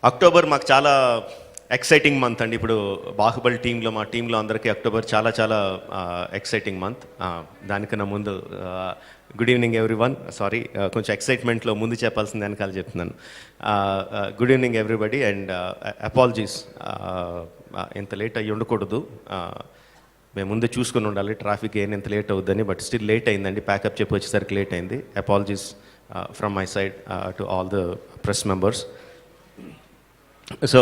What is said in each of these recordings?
October మాకు చాలా exciting month అండి. ఇప్పుడు బాహుబలి టీంలో మా టీంలో అందరికీ అక్టోబర్ చాలా చాలా ఎక్సైటింగ్ మంత్. దానికన్నా ముందు గుడ్ ఈవినింగ్ ఎవ్రీవన్. సారీ, కొంచెం ఎక్సైట్మెంట్లో ముందు చెప్పాల్సింది వెనకాల చెప్తున్నాను. Good evening everybody and apologies, ఇంత లేట్ అయ్యి ఉండకూడదు. మేము ముందే చూసుకొని ఉండాలి ట్రాఫిక్ ఇంత లేట్ అవుద్దని, బట్ స్టిల్ లేట్ అయిందండి. ప్యాకప్ చెప్పి వచ్చేసరికి లేట్ అయింది. Apologies from my side to all the press members. So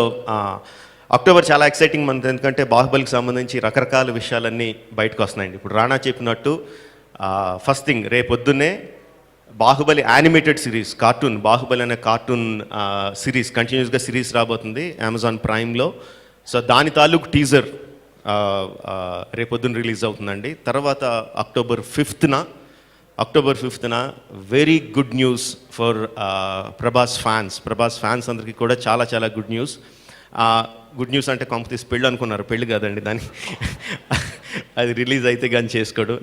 October చాలా ఎక్సైటింగ్ మంత్, ఎందుకంటే బాహుబలికి సంబంధించి రకరకాల విషయాలన్నీ బయటకు వస్తున్నాయండి. ఇప్పుడు రాణా చెప్పినట్టు ఫస్ట్ థింగ్, రేపొద్దున్నే Baahubali animated series, cartoon Baahubali అనే కార్టూన్ సిరీస్ కంటిన్యూస్గా సిరీస్ రాబోతుంది అమెజాన్ ప్రైమ్లో. సో దాని తాలూకు టీజర్ రేపొద్దున రిలీజ్ అవుతుందండి. తర్వాత అక్టోబర్ ఫిఫ్త్న very good news for Prabhas fans అందరికీ కూడా చాలా చాలా గుడ్ న్యూస్. గుడ్ న్యూస్ అంటే కంపెనీస్ పెళ్ళి అనుకున్నారు, పెళ్ళి కాదండి. దాన్ని అది రిలీజ్ అయితే కానీ చేసుకోడు.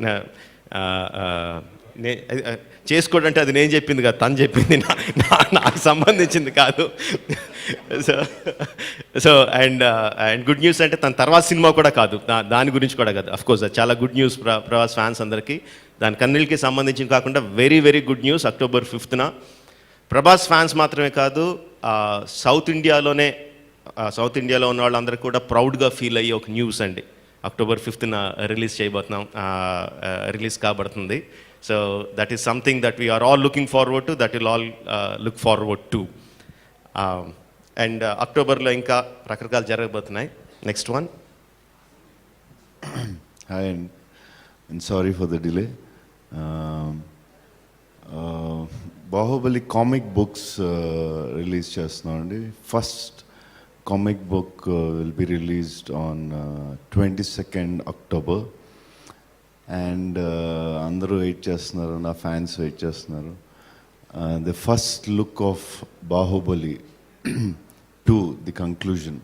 చేసుకోడు అంటే అది నేను చెప్పింది కాదు, తను చెప్పింది, నాకు సంబంధించింది కాదు. సో అండ్ గుడ్ న్యూస్ అంటే తన తర్వాత సినిమా కూడా కాదు, దాని గురించి కూడా కాదు. అఫ్కోర్స్ అది చాలా గుడ్ న్యూస్ ప్రభాస్ ఫ్యాన్స్ అందరికీ. దాని కన్నీళ్ళకి సంబంధించి కాకుండా very very good news. October 5న ప్రభాస్ ఫ్యాన్స్ మాత్రమే కాదు, సౌత్ ఇండియాలో ఉన్న వాళ్ళందరూ కూడా ప్రౌడ్గా ఫీల్ అయ్యే ఒక న్యూస్ అండి. అక్టోబర్ 5న రిలీజ్ కాబడుతుంది. So that is something that we're all looking forward to, that will all look forward to. And అక్టోబర్లో ఇంకా రకరకాలు జరగబోతున్నాయి. Next one. Hi and sorry for the delay. Baahubali comic books release చేస్తున్నాం అండి. First comic book will be released on 22nd October. And అందరూ wait చేస్తున్నారు, నా fans wait చేస్తున్నారు. The first look of Baahubali 2, the conclusion,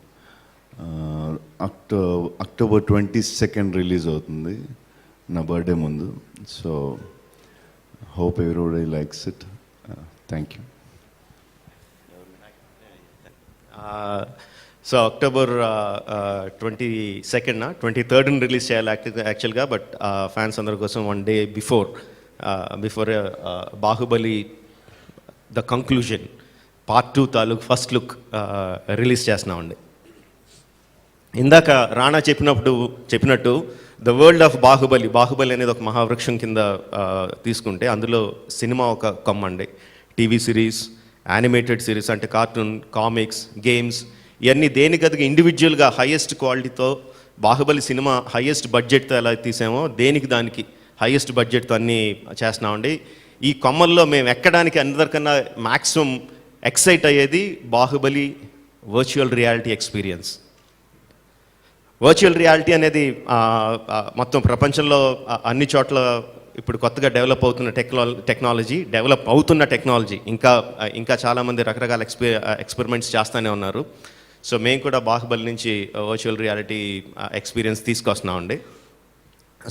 October 22nd release అవుతుంది, నా birthday ముందు. So hope everybody likes it. Thank you. So October 22nd 23rd release చేయాలి యాక్చువల్గా, but fans అందరి కోసం 1 day before Baahubali the conclusion part 2 తాలూకు first look release చేస్తున్నామండి. ఇందాక రాణా చెప్పినట్టు ద వరల్డ్ ఆఫ్ బాహుబలి అనేది ఒక మహావృక్షం కింద తీసుకుంటే, అందులో సినిమా ఒక కొమ్మండి. టీవీ సిరీస్, యానిమేటెడ్ సిరీస్ అంటే కార్టూన్, కామిక్స్, గేమ్స్, ఇవన్నీ దేనికదిగా ఇండివిజువల్గా హైయెస్ట్ క్వాలిటీతో బాహుబలి సినిమా హైయెస్ట్ బడ్జెట్తో ఎలా తీసామో దానికి హైయెస్ట్ బడ్జెట్తో అన్నీ చేస్తున్నామండి. ఈ కొమ్మల్లో మేము ఎక్కడానికి అందరికన్నా మ్యాక్సిమం ఎక్సైట్ అయ్యేది Baahubali virtual reality experience. Virtual reality అనేది మొత్తం ప్రపంచంలో అన్ని చోట్ల ఇప్పుడు కొత్తగా డెవలప్ అవుతున్న టెక్నాలజీ, ఇంకా చాలామంది రకరకాల ఎక్స్పెరిమెంట్స్ చేస్తూనే ఉన్నారు. సో మేము కూడా బాహుబలి నుంచి వర్చువల్ రియాలిటీ ఎక్స్పీరియన్స్ తీసుకొస్తున్నామండి.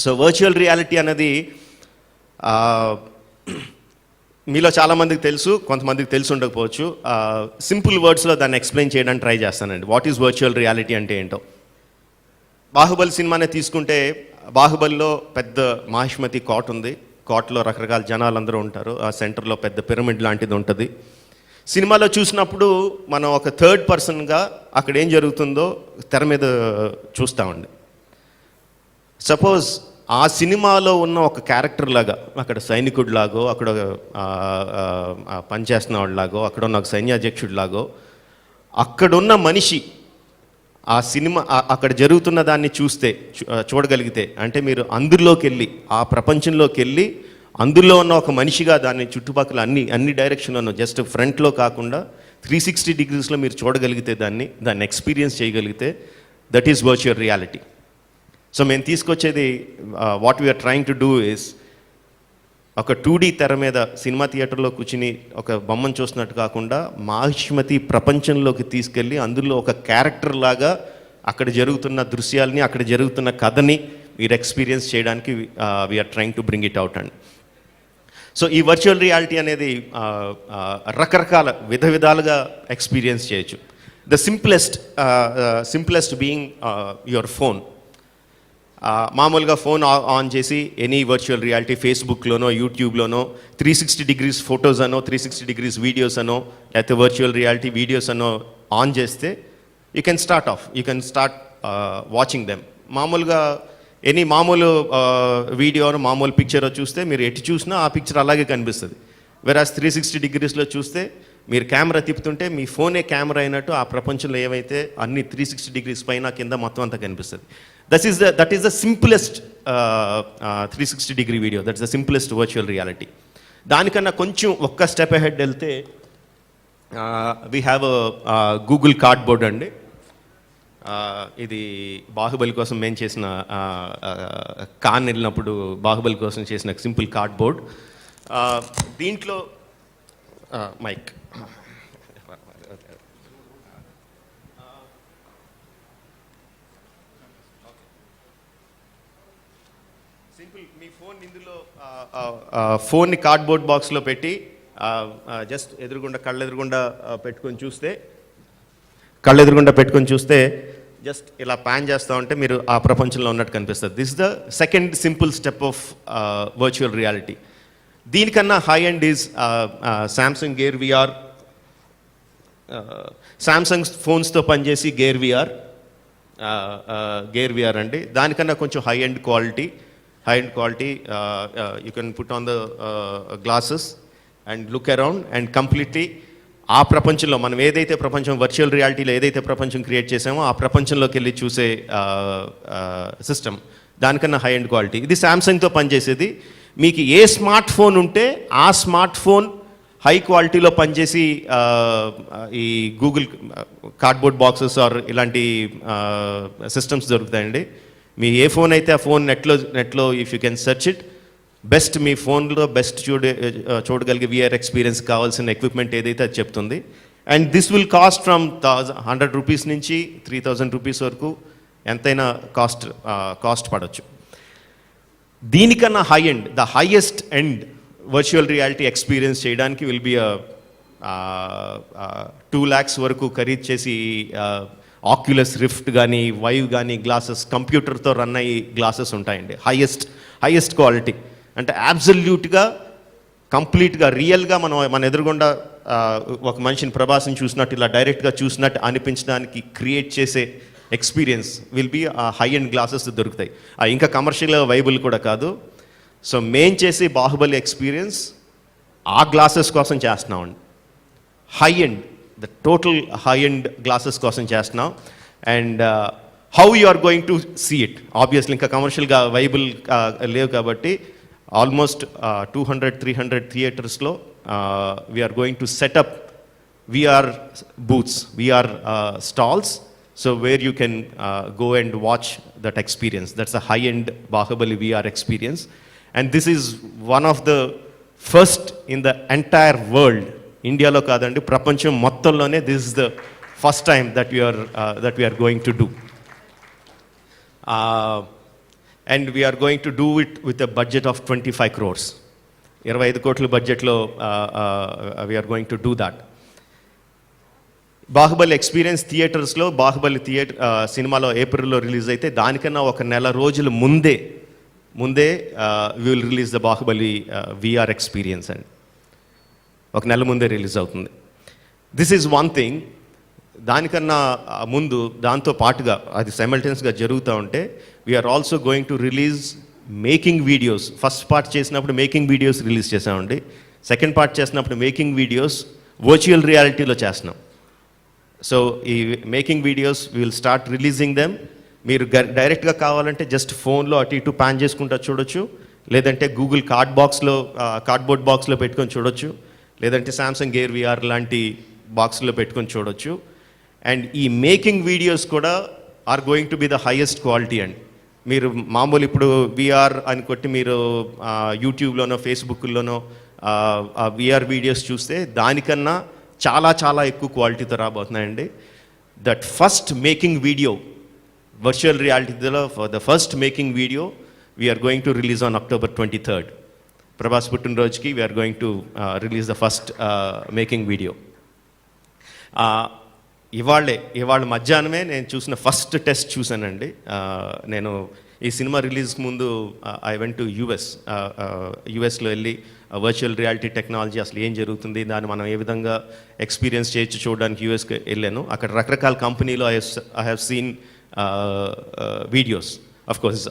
సో వర్చువల్ రియాలిటీ అనేది మీలో చాలామందికి తెలుసు, కొంతమందికి తెలిసి ఉండకపోవచ్చు. సింపుల్ వర్డ్స్లో దాన్ని ఎక్స్ప్లెయిన్ చేయడానికి ట్రై చేస్తానండి. వాట్ ఈజ్ వర్చువల్ రియాలిటీ అంటే ఏంటో. బాహుబలి సినిమానే తీసుకుంటే, బాహుబలిలో పెద్ద మహిష్మతి కోట ఉంది. కోటలో రకరకాల జనాలందరూ ఉంటారు. ఆ సెంటర్లో పెద్ద పిరమిడ్ లాంటిది ఉంటుంది. సినిమాలో చూసినప్పుడు మనం ఒక థర్డ్ పర్సన్గా అక్కడ ఏం జరుగుతుందో తెర మీద చూస్తామండి. సపోజ్ ఆ సినిమాలో ఉన్న ఒక క్యారెక్టర్ లాగా, అక్కడ సైనికుడిలాగో, అక్కడ పనిచేస్తున్న వాళ్ళలాగో, అక్కడ ఉన్న ఒక సైన్యాధ్యక్షుడిలాగో, అక్కడున్న మనిషి ఆ సినిమా అక్కడ జరుగుతున్న దాన్ని చూడగలిగితే, అంటే మీరు అందులోకి వెళ్ళి, ఆ ప్రపంచంలోకి వెళ్ళి అందులో ఉన్న ఒక మనిషిగా దాన్ని చుట్టుపక్కల అన్ని డైరెక్షన్లోనూ, జస్ట్ ఫ్రంట్లో కాకుండా 360 degreesలో మీరు చూడగలిగితే, దాన్ని ఎక్స్పీరియన్స్ చేయగలిగితే, that is virtual reality. So మేము తీసుకొచ్చేది, what we're trying to do is, ఒక 2D తెర మీద సినిమా థియేటర్లో కూర్చుని ఒక బొమ్మను చూస్తున్నట్టు కాకుండా మహిష్మతి ప్రపంచంలోకి తీసుకెళ్ళి అందులో ఒక క్యారెక్టర్ లాగా అక్కడ జరుగుతున్న దృశ్యాలని, అక్కడ జరుగుతున్న కథని మీరు ఎక్స్పీరియన్స్ చేయడానికి we're trying to bring it out అండి. సో ఈ వర్చువల్ రియాలిటీ అనేది రకరకాల విధాలుగా ఎక్స్పీరియన్స్ చేయొచ్చు. The simplest being your phone. మామూలుగా ఫోన్ ఆన్ చేసి ఎనీ వర్చువల్ రియాలిటీ ఫేస్బుక్లోనో యూట్యూబ్లోనో 360 డిగ్రీస్ ఫొటోస్ అనో 360 డిగ్రీస్ వీడియోస్ అనో లేకపోతే వర్చువల్ రియాలిటీ వీడియోస్ అనో ఆన్ చేస్తే you can start watching them. మామూలుగా ఎనీ మామూలు వీడియో మామూలు పిక్చర్ చూస్తే మీరు ఎటు చూసినా ఆ పిక్చర్ అలాగే కనిపిస్తుంది. వెరాజ్ 360 డిగ్రీస్లో చూస్తే మీరు కెమెరా తిప్పుతుంటే మీ ఫోనే కెమెరా అయినట్టు ఆ ప్రపంచంలో ఏవైతే అన్ని 360 డిగ్రీస్ పైన కింద మొత్తం అంతా కనిపిస్తుంది. That is the simplest 360 degree video. That is the simplest virtual reality. దానికన్నా కొంచెం ఒక్క స్టెప్ అహెడ్ వెళ్తే వీ హ్యావ్ గూగుల్ కార్డ్బోర్డ్ అండి. ఇది బాహుబలి కోసం మేము చేసిన కాన్ వెళ్ళినప్పుడు బాహుబలి కోసం చేసిన సింపుల్ కార్డ్బోర్డ్. దీంట్లో మైక్ సింపుల్ మీ ఫోన్ ఇందులో ఫోన్ని కార్డ్బోర్డ్ బాక్స్లో పెట్టి జస్ట్ కళ్ళెదురుగుండా పెట్టుకొని చూస్తే జస్ట్ ఇలా ప్యాన్ చేస్తూ ఉంటే మీరు ఆ ప్రపంచంలో ఉన్నట్టు కనిపిస్తుంది. This the second simple step of virtual reality. దీనికన్నా high end is Samsung gear VR. Samsung ఫోన్స్తో పనిచేసి గేర్ విఆర్ అండి. దానికన్నా కొంచెం high end quality you can put on the glasses and look around and completely ఆ ప్రపంచంలో మనం ఏదైతే ప్రపంచం వర్చువల్ రియాలిటీలో ఏదైతే ప్రపంచం క్రియేట్ చేసామో ఆ ప్రపంచంలోకి వెళ్ళి చూసే సిస్టమ్. దానికన్నా హై ఎండ్ క్వాలిటీ. ఇది శాంసంగ్తో పనిచేసేది. మీకు ఏ స్మార్ట్ ఫోన్ ఉంటే ఆ స్మార్ట్ ఫోన్ హై క్వాలిటీలో పనిచేసి ఈ గూగుల్ కార్డ్బోర్డ్ బాక్సెస్ ఆర్ ఇలాంటి సిస్టమ్స్ దొరుకుతాయండి. మీ ఏ ఫోన్ అయితే ఆ ఫోన్ నెట్లో if you can search it best మీ ఫోన్లో బెస్ట్ చూడగలిగే విఆర్ ఎక్స్పీరియన్స్ కావాల్సిన ఎక్విప్మెంట్ ఏదైతే అది చెప్తుంది. And this will cost from 100 rupees నుంచి 3000 రూపీస్ వరకు ఎంతైనా కాస్ట్ పడవచ్చు. దీనికన్నా high end the highest end virtual reality experience చేయడానికి విల్ బి 2 lakhs వరకు ఖరీదు చేసి ఆక్యులస్ రిఫ్ట్ కానీ వైవ్ కానీ గ్లాసెస్ కంప్యూటర్తో రన్ అయ్యి గ్లాసెస్ ఉంటాయండి. హైయెస్ట్ క్వాలిటీ అంటే అబ్సల్యూట్గా కంప్లీట్గా రియల్గా మన ఎదురుగుండా ఒక మనిషిని ప్రభాస్ని చూసినట్టు ఇలా డైరెక్ట్గా చూసినట్టు అనిపించడానికి క్రియేట్ చేసే experience will be high end glasses దొరుకుతాయి. ఇంకా కమర్షియల్గా వైబుల్ కూడా కాదు. సో మేం చేసే బాహుబలి ఎక్స్పీరియన్స్ ఆ గ్లాసెస్ కోసం చేస్తున్నామండి. High end the total high end glasses కోసం చేస్తున్నాం. And how you are going to see it obviously ఇంకా కమర్షియల్గా వైబుల్ లేవు కాబట్టి ఆల్మోస్ట్ 200-300 థియేటర్స్లో we are going to set up VR booths, VR stalls, so where you can go and watch that experience. That's a high-end Bahubali VR experience. And this is one of the first in the entire world. India lo kadandi prapancham mottallone this is the first time that we are going to do. And we are going to do it with a budget of 25 crores. 25 కోట్ల బడ్జెట్లో we are going to do that. Baahubali experience థియేటర్స్లో బాహుబలి సినిమాలో ఏప్రిల్లో release అయితే దానికన్నా ఒక నెల రోజుల ముందే we will release the Baahubali VR experience అండి. ఒక నెల ముందే రిలీజ్ అవుతుంది. This is one thing. దానికన్నా ముందు దాంతో పాటుగా అది సైమల్టేనియస్గా జరుగుతూ ఉంటే we are also going to release making videos. First part చేసినప్పుడు మేకింగ్ వీడియోస్ రిలీజ్ చేసామండి. సెకండ్ పార్ట్ చేసినప్పుడు మేకింగ్ వీడియోస్ వర్చువల్ రియాలిటీలో చేస్తున్నాం. సో ఈ making videos will start releasing them. మీరు డైరెక్ట్గా కావాలంటే జస్ట్ ఫోన్లో అటు ఇటు ప్యాన్ చేసుకుంటూ చూడొచ్చు, లేదంటే గూగుల్ కార్డ్బోర్డ్ బాక్స్లో పెట్టుకొని చూడొచ్చు, లేదంటే శాంసంగ్ గేర్ విఆర్ లాంటి బాక్స్లో పెట్టుకొని చూడొచ్చు. అండ్ ఈ మేకింగ్ వీడియోస్ కూడా are going to be the highest quality అండి. మీరు మామూలు ఇప్పుడు విఆర్ అని కొట్టి మీరు యూట్యూబ్లోనో ఫేస్బుక్లోనో విఆర్ వీడియోస్ చూస్తే దానికన్నా చాలా చాలా ఎక్కువ క్వాలిటీతో రాబోతున్నాయండి. That first making video virtual రియాలిటీలో the first making video we're going to release on October 23rd. Prabhas పుట్టినరోజుకి we're going to release the first making video. ఇవాళ మధ్యాహ్నమే నేను చూసిన ఫస్ట్ టెస్ట్ చూశానండి. నేను ఈ సినిమా రిలీజ్ ముందు ఐ వెంట్ టు యుఎస్లో వెళ్ళి వర్చువల్ రియాలిటీ టెక్నాలజీ అసలు ఏం జరుగుతుంది, దాన్ని మనం ఏ విధంగా ఎక్స్పీరియన్స్ చేయొచ్చు చూడడానికి యుఎస్కి వెళ్ళాను. అక్కడ రకరకాల కంపెనీలో I have seen videos. Of course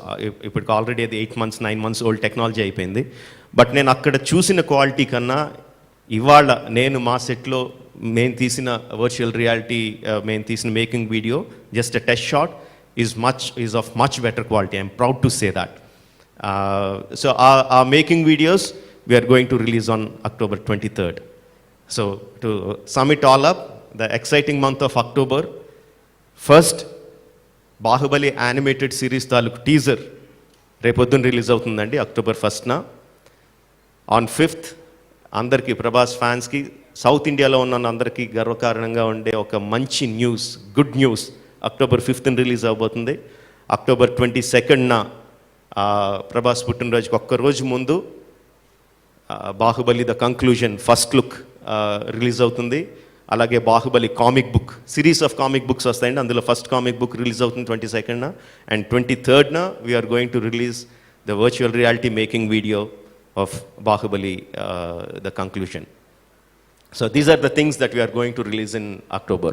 ఇప్పటికి ఆల్రెడీ అది 8 months 9 months ఓల్డ్ టెక్నాలజీ అయిపోయింది. బట్ నేను అక్కడ చూసిన క్వాలిటీ కన్నా ఇవాళ నేను మా సెట్లో మేము తీసిన వర్చువల్ రియాలిటీ మేము తీసిన making video just a test shot is of much better quality. I'm proud to say that. So ఆ making videos we're going to release on October 23rd. So to sum it all up, the exciting month of October, first Baahubali animated series తాలూకు teaser రేపొద్దున release అవుతుందండి October 1st. On 5th అందరికీ ప్రభాస్ ఫ్యాన్స్కి, south ఇండియాలో ఉన్న అందరికీ గర్వకారణంగా ఉండే ఒక మంచి news, good news, October 5th release అవబోతుంది. October 22nd ప్రభాస్ పుట్టినరోజుకి ఒక్కరోజు ముందు Baahubali the conclusion first look release అవుతుంది. అలాగే Baahubali comic book, series of comic books వస్తాయండి, అందులో ఫస్ట్ కామిక్ బుక్ రిలీజ్ అవుతుంది 22nd. And 23rd we're going to release the virtual reality making video of Bahubali, the conclusion. So these are the things that we are going to release in October.